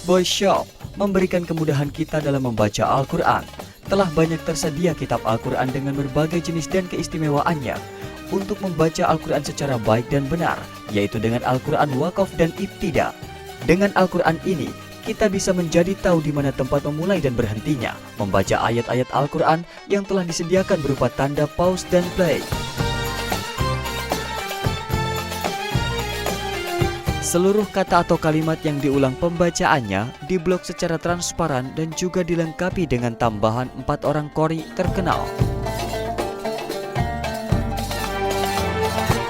Boy Shop memberikan kemudahan kita dalam membaca Al-Quran. Telah banyak tersedia kitab Al-Quran dengan berbagai jenis dan keistimewaannya untuk membaca Al-Quran secara baik dan benar, yaitu dengan Al-Quran Waqaf dan Ibtida. Dengan Al-Quran ini, kita bisa menjadi tahu di mana tempat memulai dan berhentinya membaca ayat-ayat Al-Quran yang telah disediakan berupa tanda pause dan play. Seluruh kata atau kalimat yang diulang pembacaannya diblok secara transparan dan juga dilengkapi dengan tambahan 4 orang qori terkenal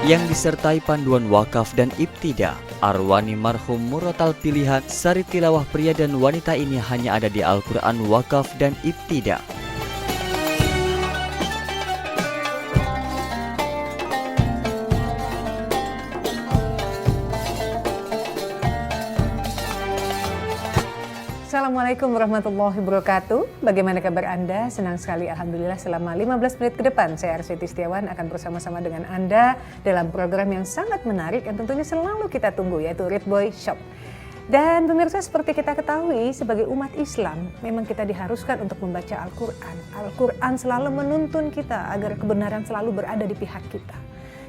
yang disertai panduan wakaf dan ibtida. Arwani marhum murotal pilihan sari tilawah pria dan wanita ini hanya ada di Al-Quran Wakaf dan Ibtida. Assalamualaikum warahmatullahi wabarakatuh. Bagaimana kabar Anda? Senang sekali Alhamdulillah selama 15 menit ke depan saya Arsweti Setiawan akan bersama-sama dengan Anda dalam program yang sangat menarik yang tentunya selalu kita tunggu, yaitu Read Boy Shop. Dan pemirsa, seperti kita ketahui sebagai umat Islam memang kita diharuskan untuk membaca Al-Quran. Al-Quran selalu menuntun kita agar kebenaran selalu berada di pihak kita.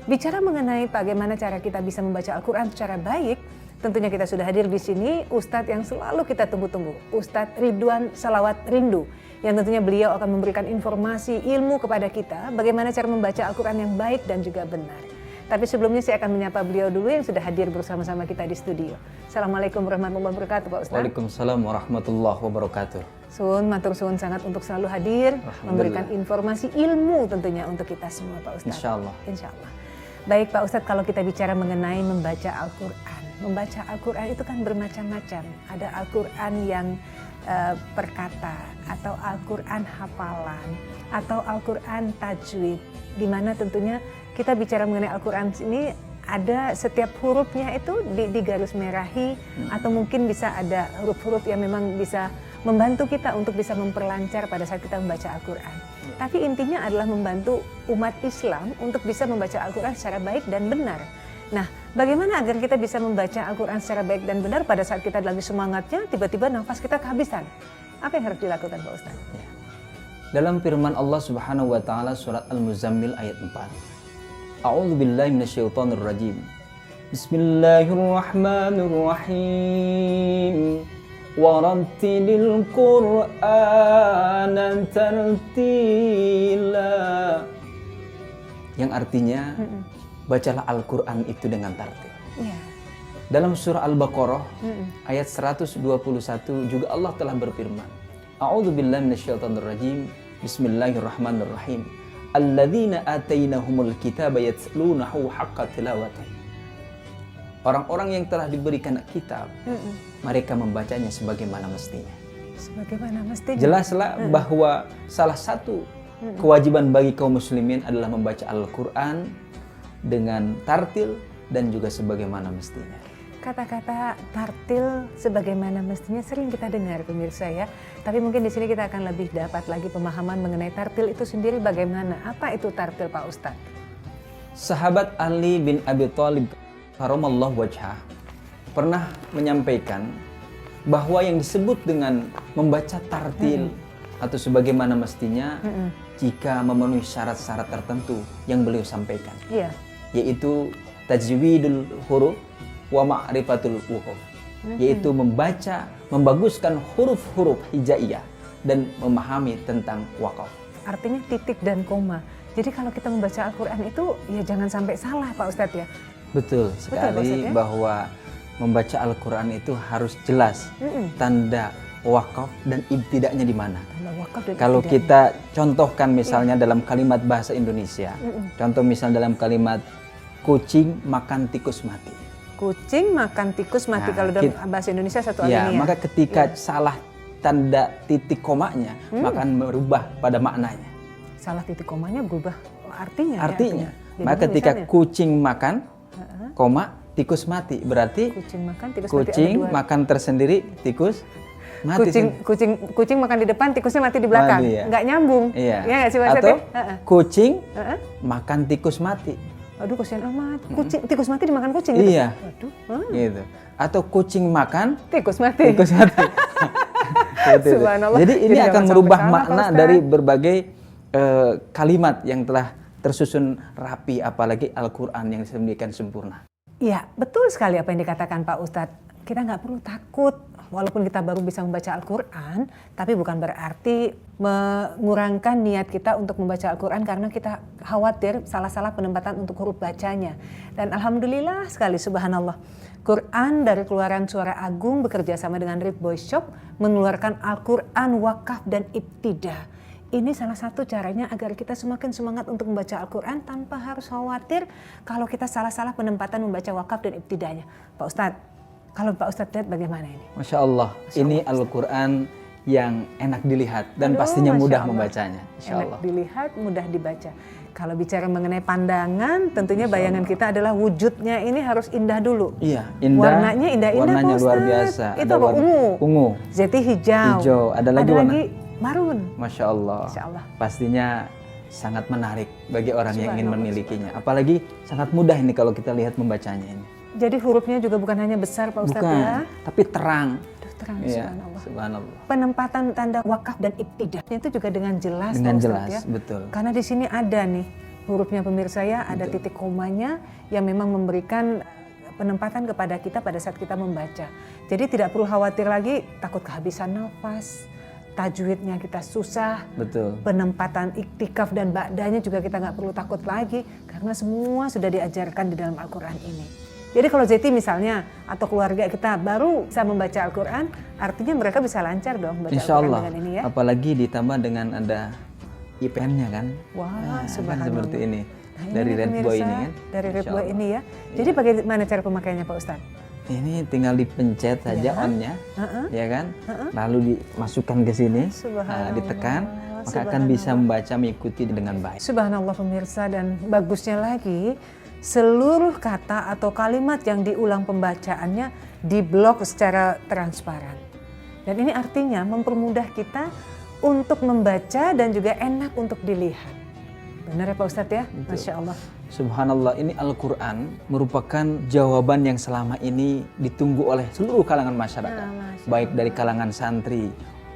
Bicara mengenai bagaimana cara kita bisa membaca Al-Quran secara baik, tentunya kita sudah hadir di sini Ustadz yang selalu kita tunggu-tunggu, Ustadz Ridwan Salawat Rindu, yang tentunya beliau akan memberikan informasi ilmu kepada kita bagaimana cara membaca Al-Quran yang baik dan juga benar. Tapi sebelumnya saya akan menyapa beliau dulu yang sudah hadir bersama-sama kita di studio. Assalamualaikum warahmatullahi wabarakatuh Pak Ustadz. Waalaikumsalam warahmatullahi wabarakatuh. Sun, matur suwun sangat untuk selalu hadir, memberikan informasi ilmu tentunya untuk kita semua Pak Ustadz. Insyaallah. Insyaallah. Baik Pak Ustadz, kalau kita bicara mengenai membaca Al-Quran. Membaca Al-Quran itu kan bermacam-macam. Ada Al-Quran yang perkata, atau Al-Quran hafalan, atau Al-Quran tajwid. Di mana tentunya kita bicara mengenai Al-Quran ini ada setiap hurufnya itu digaris merahi, atau mungkin bisa ada huruf-huruf yang memang bisa membantu kita untuk bisa memperlancar pada saat kita membaca Al-Quran. Tapi intinya adalah membantu umat Islam untuk bisa membaca Al-Quran secara baik dan benar. Nah, bagaimana agar kita bisa membaca Al-Quran secara baik dan benar pada saat kita lagi semangatnya, tiba-tiba nafas kita kehabisan? Apa yang harus dilakukan Pak Ustaz? Ya. Dalam firman Allah Subhanahu wa taala surat Al-Muzammil ayat 4. A'udzu billahi minasyaitonir rajim. Bismillahirrahmanirrahim. Warattilil Qur'ana tartila. Yang artinya bacalah Al-Quran itu dengan tartil. Ya. Dalam surah Al-Baqarah ayat 121 juga Allah telah berfirman, A'udzu billahi minasyaitonir rajim. Bismillahirrahmanirrahim. Alladzina atainahumul kitaba yatlunahu haqqa tilawatihi. Orang-orang yang telah diberikan kitab, mereka membacanya sebagaimana mestinya. Sebagaimana mestinya. Jelaslah bahwa salah satu kewajiban bagi kaum muslimin adalah membaca Al-Quran dengan tartil dan juga sebagaimana mestinya. Kata-kata tartil sebagaimana mestinya sering kita dengar pemirsa ya. Tapi mungkin di sini kita akan lebih dapat lagi pemahaman mengenai tartil itu sendiri bagaimana. Apa itu tartil Pak Ustadz? Sahabat Ali bin Abi Thalib karamallahu wajhah pernah menyampaikan bahwa yang disebut dengan membaca tartil atau sebagaimana mestinya jika memenuhi syarat-syarat tertentu yang beliau sampaikan. Iya. Yaitu tajwidul huruf wa ma'rifatul wuquf, yaitu membaca, membaguskan huruf-huruf hijaiyah dan memahami tentang wakaf. Artinya titik dan koma. Jadi kalau kita membaca Al-Quran itu ya jangan sampai salah Pak Ustadz ya. Betul sekali. Betul, bahwa membaca Al-Quran itu harus jelas tanda wakaf dan ibtidaknya di mana. Kalau kita contohkan misalnya dalam kalimat bahasa Indonesia, contoh misalnya dalam kalimat kucing makan tikus mati. Kucing makan tikus mati, kalau dalam bahasa Indonesia satu alinea. Maka ketika salah tanda titik komanya, maka merubah pada maknanya. Salah titik komanya berubah artinya. Artinya. Ya, maka ketika misalnya, kucing makan, koma, tikus mati. Berarti kucing makan, tikus kucing mati makan tersendiri, tikus mati. Kucing makan di depan, tikusnya mati di belakang. Mati, ya. Nggak nyambung. Iya. Ya, nggak sih, atau kucing makan tikus mati. Aduh kasihan amat, tikus mati dimakan kucing gitu? Iya. Aduh. Gitu. Atau kucing makan Tikus mati. tikus mati. Subhanallah. Jadi ini Jadi akan jangan merubah sampai salah, makna Pak Ustadz. dari berbagai kalimat yang telah tersusun rapi, apalagi Al-Quran yang sedemikian sempurna. Iya, betul sekali apa yang dikatakan Pak Ustadz. Kita nggak perlu takut, walaupun kita baru bisa membaca Al-Quran, tapi bukan berarti mengurangkan niat kita untuk membaca Al-Quran karena kita khawatir salah-salah penempatan untuk huruf bacanya. Dan alhamdulillah sekali, subhanallah, Quran dari Keluaran Suara Agung bekerja sama dengan Read Boy Shop mengeluarkan Al-Quran wakaf dan ibtidah. Ini salah satu caranya agar kita semakin semangat untuk membaca Al-Quran tanpa harus khawatir kalau kita salah-salah penempatan membaca wakaf dan ibtidahnya. Pak Ustadz, kalau Pak Ustadz lihat bagaimana ini? Masya Allah, ini Al-Quran yang enak dilihat dan pastinya Masya mudah Allah. membacanya. Insya Allah. Enak dilihat, mudah dibaca. Kalau bicara mengenai pandangan, tentunya bayangan kita adalah wujudnya ini harus indah dulu. Iya, indah. Warnanya indah-indah, Warnanya Pak luar Ustadz. biasa. Itu Ada apa? Ungu. Ungu. Zeti hijau. Hijau. Ada lagi warna? marun. Masya Allah. Masya Allah. Pastinya sangat menarik bagi orang yang ingin Subhanallah, memilikinya. Apalagi sangat mudah ini kalau kita lihat membacanya ini. Jadi hurufnya juga bukan hanya besar Pak Ustadz Bukan, ya. tapi terang. Aduh, terang, Iya, subhanallah. subhanallah. Penempatan tanda wakaf dan ibtidahnya itu juga dengan jelas Dengan Pak Ustadz jelas, ya. betul. Karena di sini ada nih hurufnya pemirsa ya, ada titik komanya yang memang memberikan penempatan kepada kita pada saat kita membaca. Jadi tidak perlu khawatir lagi takut kehabisan nafas, tajwidnya kita susah, Betul. penempatan iktikaf dan ba'danya juga kita nggak perlu takut lagi karena semua sudah diajarkan di dalam Al-Quran ini. Jadi kalau Zeti misalnya atau keluarga kita baru bisa membaca Al-Quran, artinya mereka bisa lancar dong baca Insya Al-Quran Allah. dengan ini ya. Apalagi ditambah dengan ada IPN-nya kan. Wah, Kan subhanallah. seperti ini. Nah, ini Dari nih Red pemirsa, Boy ini kan. Dari Red Insya Boy Allah. ini ya. Jadi bagaimana cara pemakaiannya Pak Ustadz? Ini tinggal dipencet saja Ya. on-nya, Heeh. ya kan? Lalu dimasukkan ke sini, Subhanallah, ditekan, maka akan bisa membaca mengikuti dengan baik. Subhanallah pemirsa, dan bagusnya lagi seluruh kata atau kalimat yang diulang pembacaannya diblok secara transparan. Dan ini artinya mempermudah kita untuk membaca dan juga enak untuk dilihat. Benar ya Pak Ustadz ya? Masya Allah. Subhanallah, ini Al-Quran merupakan jawaban yang selama ini ditunggu oleh seluruh kalangan masyarakat. Baik dari kalangan santri,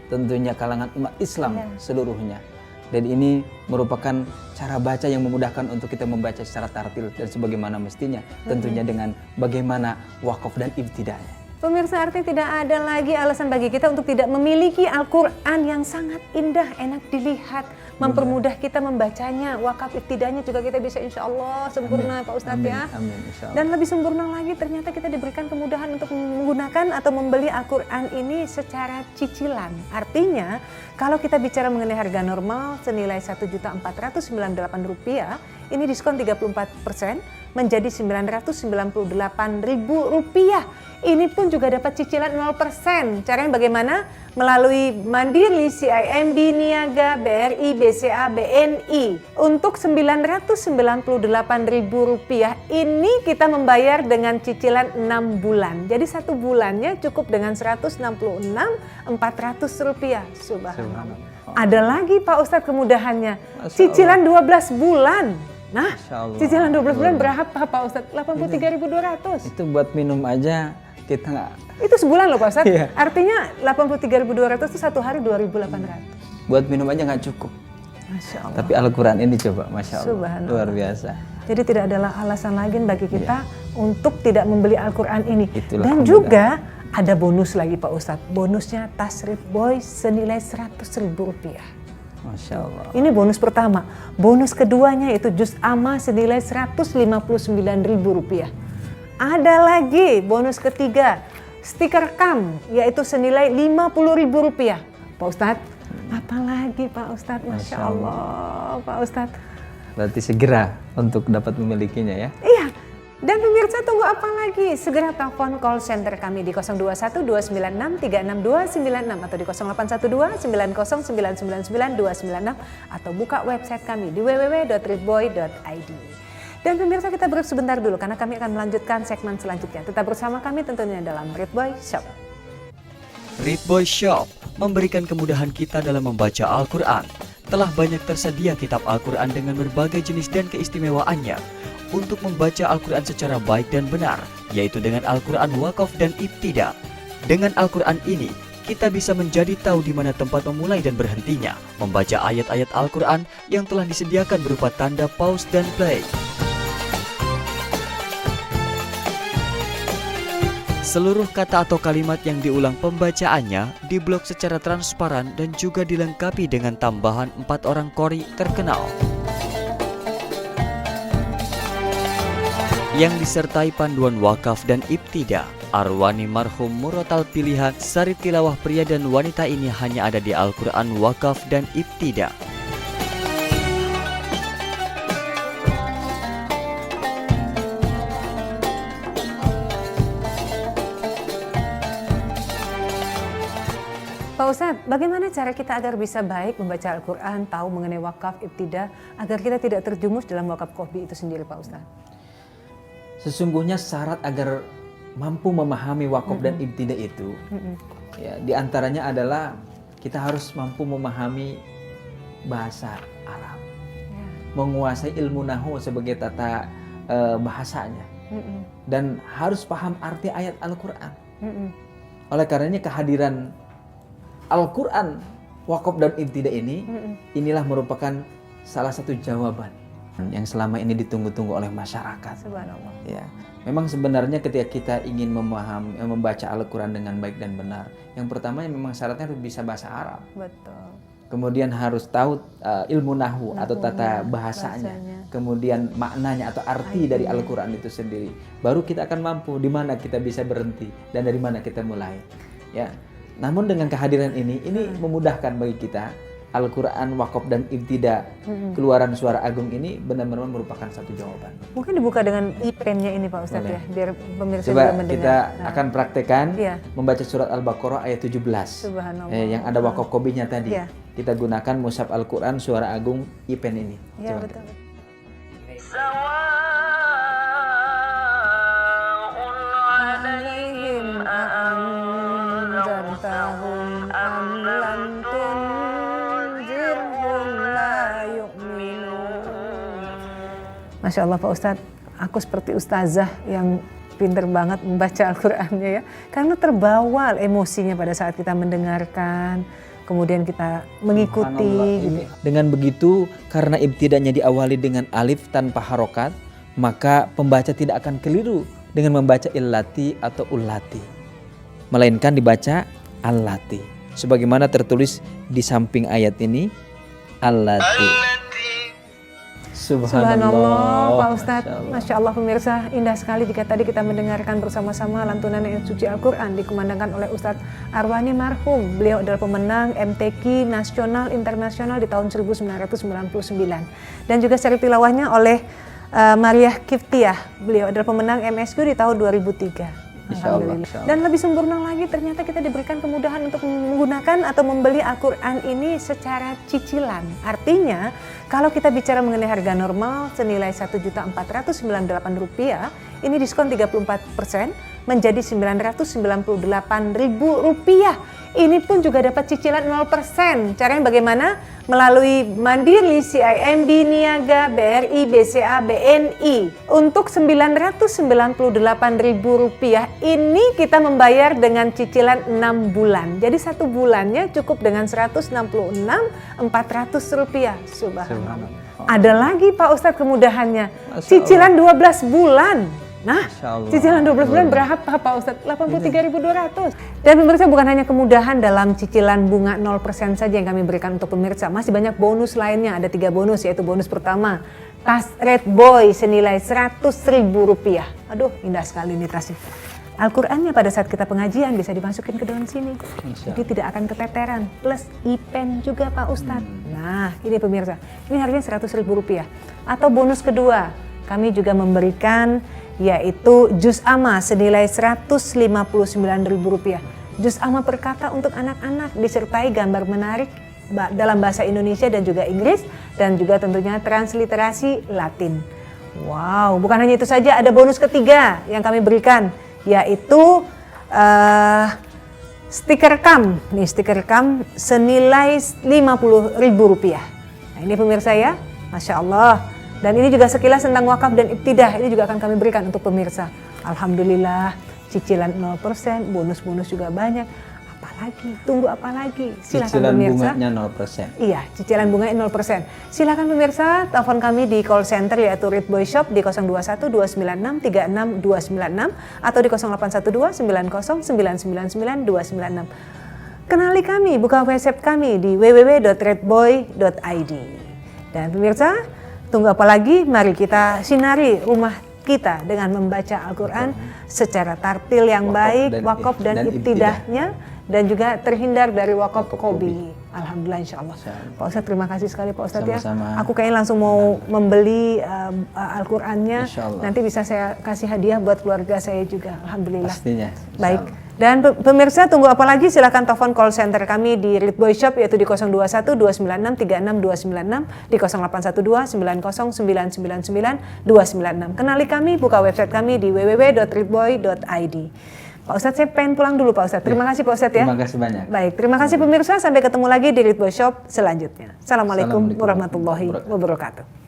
tentunya kalangan umat Islam seluruhnya. Dan ini merupakan cara baca yang memudahkan untuk kita membaca secara tartil dan sebagaimana mestinya. Tentunya dengan bagaimana wakaf dan ibtidahnya. Pemirsa, artinya tidak ada lagi alasan bagi kita untuk tidak memiliki Al-Quran yang sangat indah, enak dilihat, mempermudah kita membacanya. Wakaf ibtidahnya juga kita bisa insya Allah sempurna Pak Ustadz ya. Amin, insya Allah. Dan lebih sempurna lagi ternyata kita diberikan kemudahan untuk menggunakan atau membeli Al-Quran ini secara cicilan. Artinya kalau kita bicara mengenai harga normal senilai Rp1.498, ini diskon 34% menjadi Rp998.000. Ini pun juga dapat cicilan 0%. Caranya bagaimana? Melalui Mandiri, CIMB, Niaga, BRI, BCA, BNI. Untuk Rp998.000 ini kita membayar dengan cicilan 6 bulan. Jadi 1 bulannya cukup dengan Rp166.400. Subhanallah. Ada lagi Pak Ustadz kemudahannya. Cicilan 12 bulan. Nah, cicilan 12 bulan berapa Pak Ustadz? 83.200. Itu buat minum aja kita nggak. Itu sebulan loh Pak Ustadz. Iya. Artinya 83.200 itu satu hari 2.800. Buat minum aja nggak cukup. Masya Allah. Tapi Al-Quran ini coba, Masya Allah, Subhanallah. luar biasa. Jadi tidak adalah alasan lagi bagi kita untuk tidak membeli Al-Quran ini. Itulah Dan kemudahan. juga ada bonus lagi Pak Ustadz. Bonusnya tas Read Boy senilai Rp100.000. Masya Allah. Ini bonus pertama. Bonus keduanya itu juz amma senilai Rp159.000. Ada lagi bonus ketiga, stiker kam yaitu senilai Rp50.000. Pak Ustadz, apa lagi Pak Ustadz? Masya Allah Pak Ustadz. Berarti segera untuk dapat memilikinya ya. Iya. Dan pemirsa tunggu apa lagi? Segera telepon call center kami di 021 296 36296 atau di 0812 90999 296 atau buka website kami di www.readboy.id. Dan pemirsa kita break sebentar dulu karena kami akan melanjutkan segmen selanjutnya. Tetap bersama kami tentunya dalam Read Boy Shop. Read Boy Shop memberikan kemudahan kita dalam membaca Al-Quran. Telah banyak tersedia kitab Al-Quran dengan berbagai jenis dan keistimewaannya. untuk membaca Al-Quran secara baik dan benar, yaitu dengan Al-Quran wakaf dan ibtida. Dengan Al-Quran ini, kita bisa menjadi tahu di mana tempat memulai dan berhentinya membaca ayat-ayat Al-Quran yang telah disediakan berupa tanda pause dan play. Seluruh kata atau kalimat yang diulang pembacaannya diblok secara transparan dan juga dilengkapi dengan tambahan 4 orang qori terkenal yang disertai panduan wakaf dan ibtida. Arwani marhum murotal pilihan sari tilawah pria dan wanita ini hanya ada di Al-Quran wakaf dan ibtida. Pak Ustadz, bagaimana cara kita agar bisa baik membaca Al-Quran, tahu mengenai wakaf, ibtida, agar kita tidak terjumus dalam wakaf qobi itu sendiri, Pak Ustadz? Sesungguhnya syarat agar mampu memahami wakaf dan ibtida itu, ya, diantaranya adalah kita harus mampu memahami bahasa Arab, menguasai ilmu nahu sebagai tata bahasanya, dan harus paham arti ayat Al-Quran. Oleh karenanya kehadiran Al-Quran wakaf dan ibtida ini, inilah merupakan salah satu jawaban yang selama ini ditunggu-tunggu oleh masyarakat. Subhanallah. Ya, memang sebenarnya ketika kita ingin membaca Al-Quran dengan baik dan benar, yang pertama memang syaratnya harus bisa bahasa Arab. Betul. Kemudian harus tahu ilmu nahu atau tata bahasanya. Kemudian maknanya atau arti dari Al-Quran itu sendiri. Baru kita akan mampu di mana kita bisa berhenti dan dari mana kita mulai. Ya. Namun dengan kehadiran ini memudahkan bagi kita. Al-Quran wakaf dan ibtida keluaran Suara Agung ini benar-benar merupakan satu jawaban. Mungkin dibuka dengan e-pen-nya ini Pak Ustadz. Boleh. Ya, biar pemirsa coba juga mendengar. Kita akan praktekkan membaca surat Al-Baqarah ayat 17. Subhanallah. Yang ada wakaf qobinya tadi. Ya. Kita gunakan mushaf Al-Quran Suara Agung e-pen ini. Ya, coba. betul. Masya Allah Pak Ustadz, aku seperti ustazah yang pinter banget membaca Al-Qurannya ya. Karena terbawa emosinya pada saat kita mendengarkan, kemudian kita mengikuti. Gitu. Dengan begitu, karena ibtidanya diawali dengan alif tanpa harokat, maka pembaca tidak akan keliru dengan membaca illati atau ullati. Melainkan dibaca allati. Sebagaimana tertulis di samping ayat ini, allati. Subhanallah Pak Ustadz, Masya Allah pemirsa, indah sekali jika tadi kita mendengarkan bersama-sama lantunan ayat suci Al-Quran dikumandangkan oleh Ustadz Arwani marhum. Beliau adalah pemenang MTQ Nasional Internasional di tahun 1999 dan juga seri tilawahnya oleh Mariah Kiftiah. Beliau adalah pemenang MSQ di tahun 2003. Alhamdulillah. Dan lebih sempurna lagi ternyata kita diberikan kemudahan untuk menggunakan atau membeli Al-Quran ini secara cicilan. Artinya kalau kita bicara mengenai harga normal senilai Rp1.498, ini diskon 34% menjadi Rp998.000. Ini pun juga dapat cicilan 0%. Caranya bagaimana? Melalui Mandiri, CIMB, Niaga, BRI, BCA, BNI. Untuk Rp998.000 ini kita membayar dengan cicilan 6 bulan. Jadi 1 bulannya cukup dengan Rp166.400. Subhanallah. Ada lagi Pak Ustadz kemudahannya. Cicilan 12 bulan. Nah, cicilan 12 bulan berapa Pak Ustadz? 83.200. Dan pemirsa, bukan hanya kemudahan dalam cicilan bunga 0% saja yang kami berikan untuk pemirsa. Masih banyak bonus lainnya, ada 3 bonus, yaitu bonus pertama, tas Red Boy senilai Rp100.000. Aduh, indah sekali ini tasnya. Al-Qurannya pada saat kita pengajian bisa dimasukin ke dalam sini. Jadi tidak akan keteteran. Plus e-pen juga Pak Ustadz. Nah, ini pemirsa, ini harganya Rp100.000. Atau bonus kedua, kami juga memberikan yaitu juz amma senilai Rp159.000. Juz amma perkata untuk anak-anak disertai gambar menarik dalam bahasa Indonesia dan juga Inggris dan juga tentunya transliterasi Latin. Wow, bukan hanya itu saja, ada bonus ketiga yang kami berikan yaitu stiker kam. Nih stiker kam senilai Rp50.000. Nah, ini pemirsa ya, Masya Allah. Dan ini juga sekilas tentang wakaf dan ibtidah, ini juga akan kami berikan untuk pemirsa. Alhamdulillah, cicilan 0%, bonus-bonus juga banyak. Apalagi, tunggu apa lagi? Silakan cicilan pemirsa. bunganya 0%. Iya, cicilan bunganya 0%. Silakan pemirsa, telepon kami di call center yaitu Ridboy Shop di 021 296 36 296 atau di 0812 90 999 296. Kenali kami, buka website kami di www.redboy.id. Dan pemirsa, tunggu apa lagi? Mari kita sinari rumah kita dengan membaca Al-Quran secara tartil yang baik, wakaf dan ibtidahnya, dan juga terhindar dari wakaf kobi. Alhamdulillah, insya Allah. Pak Ustadz, terima kasih sekali Pak Ustadz ya. Aku kayaknya langsung mau membeli Al-Qurannya. Nanti bisa saya kasih hadiah buat keluarga saya juga. Alhamdulillah. Pastinya. Baik. Dan pemirsa, tunggu apa lagi? Silakan telepon call center kami di Ridboy Shop yaitu di 021 296 36 296, di 0812 90 999 296. Kenali kami, buka website kami di www.ridboy.id. Pak Ustadz, saya pengen pulang dulu Pak Ustadz. Terima kasih Pak Ustadz ya. Terima kasih banyak. Baik, terima kasih pemirsa. Sampai ketemu lagi di Ridboy Shop selanjutnya. Assalamualaikum warahmatullahi wabarakatuh.